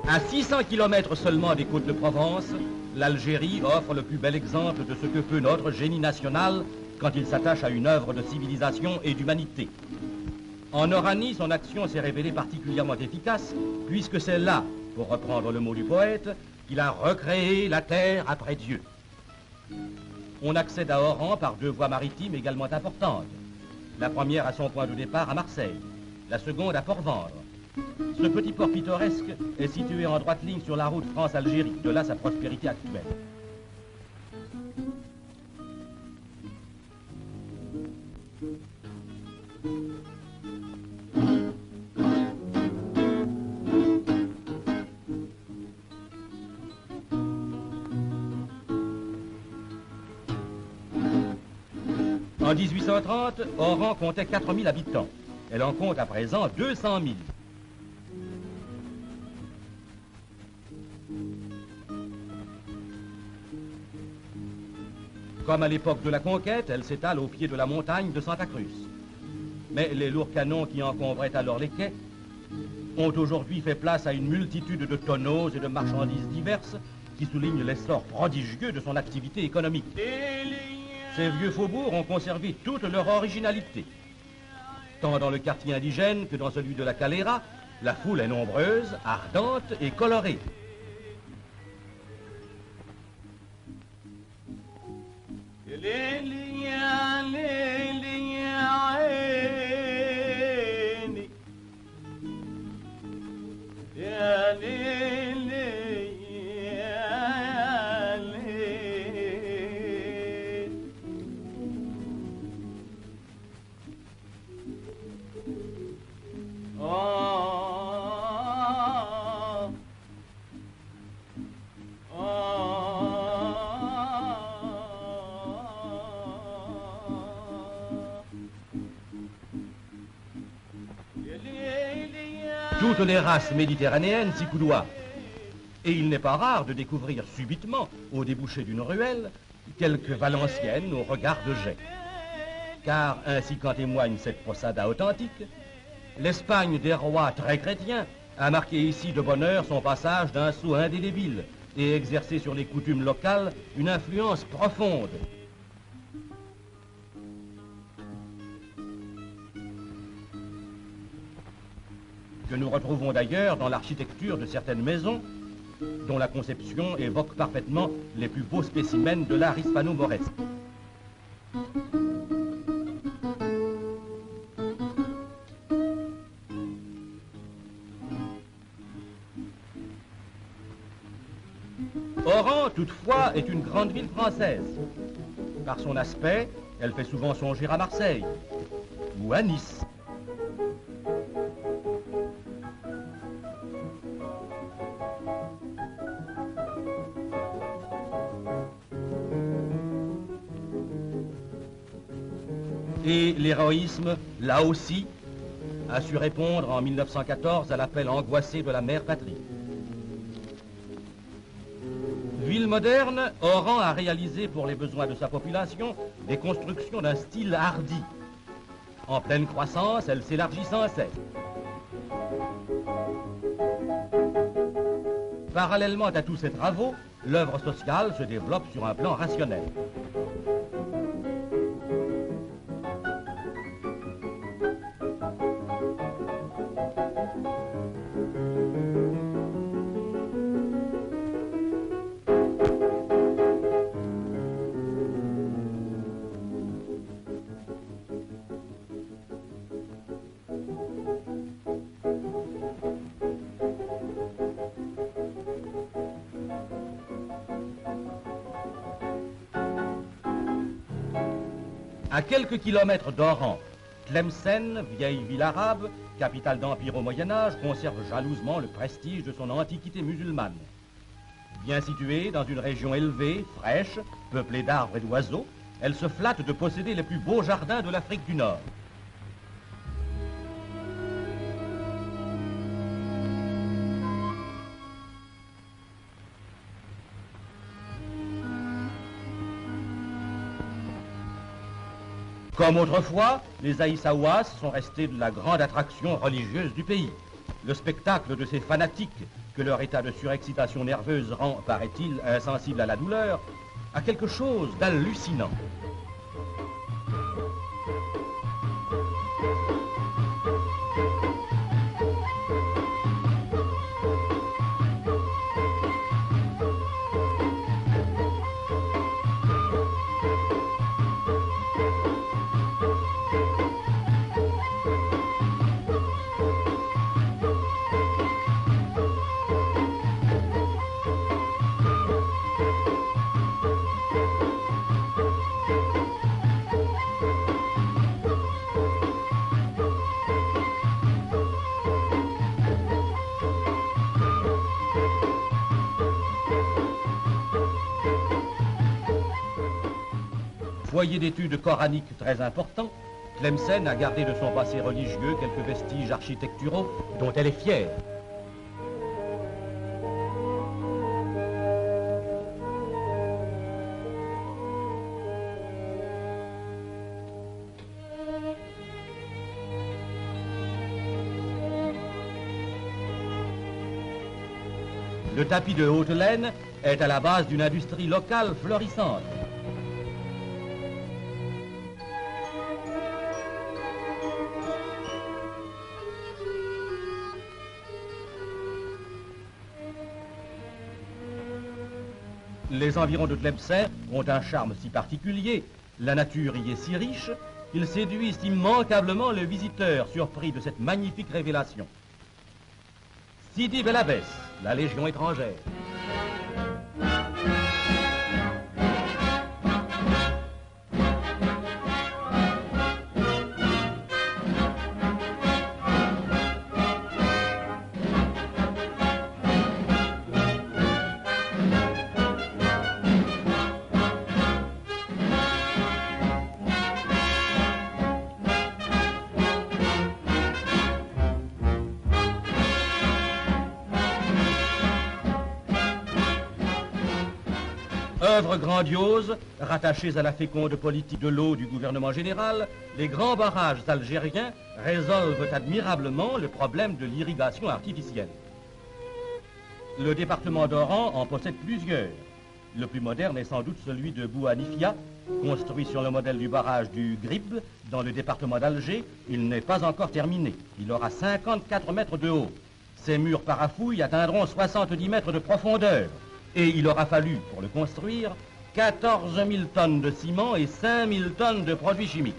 À 600 km seulement des côtes de Provence, l'Algérie offre le plus bel exemple de ce que peut notre génie national quand il s'attache à une œuvre de civilisation et d'humanité. En Oranie, son action s'est révélée particulièrement efficace, puisque c'est là, pour reprendre le mot du poète, qu'il a recréé la terre après Dieu. On accède à Oran par 2 voies maritimes également importantes. La première a son point de départ à Marseille, la seconde à Port-Vendre. Ce petit port pittoresque est situé en droite ligne sur la route France-Algérie, de là sa prospérité actuelle. En 1830, Oran comptait 4000 habitants. Elle en compte à présent 200 000. Comme à l'époque de la conquête, elle s'étale au pied de la montagne de Santa Cruz. Mais les lourds canons qui encombraient alors les quais ont aujourd'hui fait place à une multitude de tonneaux et de marchandises diverses qui soulignent l'essor prodigieux de son activité économique. Ces vieux faubourgs ont conservé toute leur originalité. Tant dans le quartier indigène que dans celui de la Calera, la foule est nombreuse, ardente et colorée. Toutes les races méditerranéennes s'y coudoient. Et il n'est pas rare de découvrir subitement, au débouché d'une ruelle, quelques Valenciennes au regard de jet. Car, ainsi qu'en témoigne cette posada authentique, l'Espagne des rois très chrétiens a marqué ici de bonne heure son passage d'un sceau indélébile et exercé sur les coutumes locales une influence profonde. Que nous retrouvons d'ailleurs dans l'architecture de certaines maisons, dont la conception évoque parfaitement les plus beaux spécimens de l'art hispano-mauresque. Oran, toutefois, est une grande ville française. Par son aspect, elle fait souvent songer à Marseille ou à Nice. Et l'héroïsme, là aussi, a su répondre en 1914 à l'appel angoissé de la mère patrie. Ville moderne, Oran a réalisé pour les besoins de sa population des constructions d'un style hardi. En pleine croissance, elle s'élargit sans cesse. Parallèlement à tous ces travaux, l'œuvre sociale se développe sur un plan rationnel. À quelques kilomètres d'Oran, Tlemcen, vieille ville arabe, capitale d'empire au Moyen-Âge, conserve jalousement le prestige de son antiquité musulmane. Bien située dans une région élevée, fraîche, peuplée d'arbres et d'oiseaux, elle se flatte de posséder les plus beaux jardins de l'Afrique du Nord. Comme autrefois, les Aïssaouas sont restés de la grande attraction religieuse du pays. le spectacle de ces fanatiques que leur état de surexcitation nerveuse rend, paraît-il, insensible à la douleur, a quelque chose d'hallucinant. Foyer d'études coraniques très important, Tlemcen a gardé de son passé religieux quelques vestiges architecturaux dont elle est fière. Le tapis de haute laine est à la base d'une industrie locale florissante. Les environs de Tlemcen ont un charme si particulier, la nature y est si riche, qu'ils séduisent immanquablement le visiteur surpris de cette magnifique révélation. Sidi Bel Abbès, la Légion étrangère. Œuvres grandioses, rattachées à la féconde politique de l'eau du gouvernement général, les grands barrages algériens résolvent admirablement le problème de l'irrigation artificielle. Le département d'Oran en possède plusieurs. Le plus moderne est sans doute celui de Bouhanifia, construit sur le modèle du barrage du Grib, dans le département d'Alger. Il n'est pas encore terminé. Il aura 54 mètres de haut. Ses murs parafouilles atteindront 70 mètres de profondeur. Et il aura fallu, pour le construire, 14 000 tonnes de ciment et 5 000 tonnes de produits chimiques.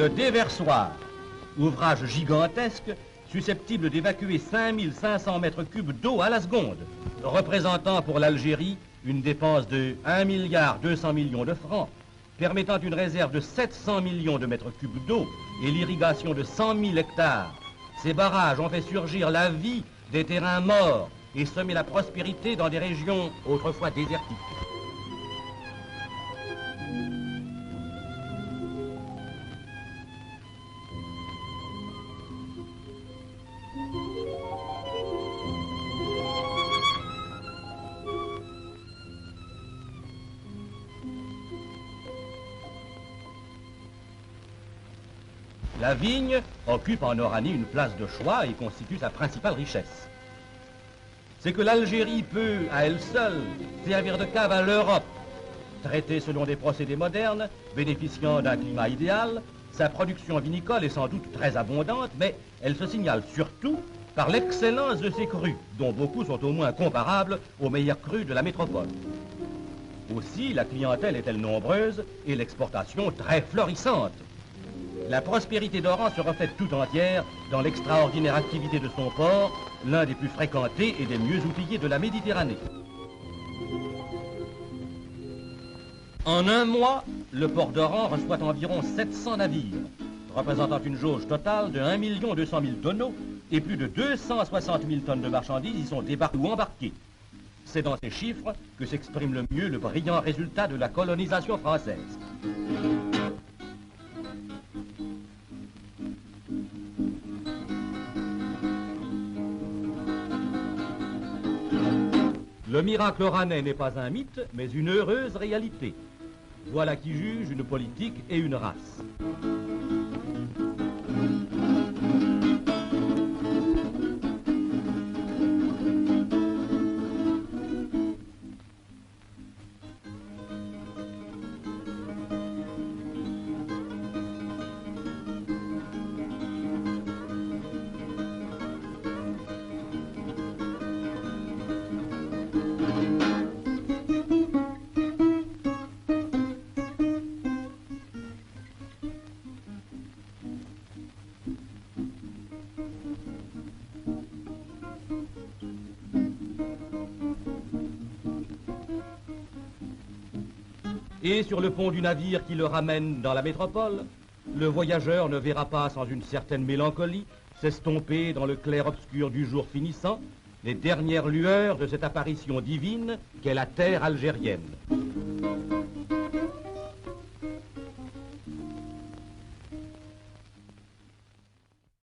Le déversoir, ouvrage gigantesque susceptible d'évacuer 5500 mètres cubes d'eau à la seconde, représentant pour l'Algérie une dépense de 1,2 milliard de francs, permettant une réserve de 700 millions de mètres cubes d'eau et l'irrigation de 100 000 hectares. Ces barrages ont fait surgir la vie des terrains morts et semé la prospérité dans des régions autrefois désertiques. La vigne occupe en Oranie une place de choix et constitue sa principale richesse. C'est que l'Algérie peut, à elle seule, servir de cave à l'Europe. Traitée selon des procédés modernes, bénéficiant d'un climat idéal, sa production vinicole est sans doute très abondante, mais elle se signale surtout par l'excellence de ses crus, dont beaucoup sont au moins comparables aux meilleurs crus de la métropole. Aussi, la clientèle est-elle nombreuse et l'exportation très florissante. La prospérité d'Oran se reflète tout entière dans l'extraordinaire activité de son port, l'un des plus fréquentés et des mieux outillés de la Méditerranée. En un mois, le port d'Oran reçoit environ 700 navires, représentant une jauge totale de 1 200 000 tonneaux et plus de 260 000 tonnes de marchandises y sont débarquées ou embarquées. C'est dans ces chiffres que s'exprime le mieux le brillant résultat de la colonisation française. Le miracle oranais n'est pas un mythe, mais une heureuse réalité. Voilà qui juge une politique et une race. Et sur le pont du navire qui le ramène dans la métropole, le voyageur ne verra pas sans une certaine mélancolie s'estomper dans le clair-obscur du jour finissant les dernières lueurs de cette apparition divine qu'est la terre algérienne.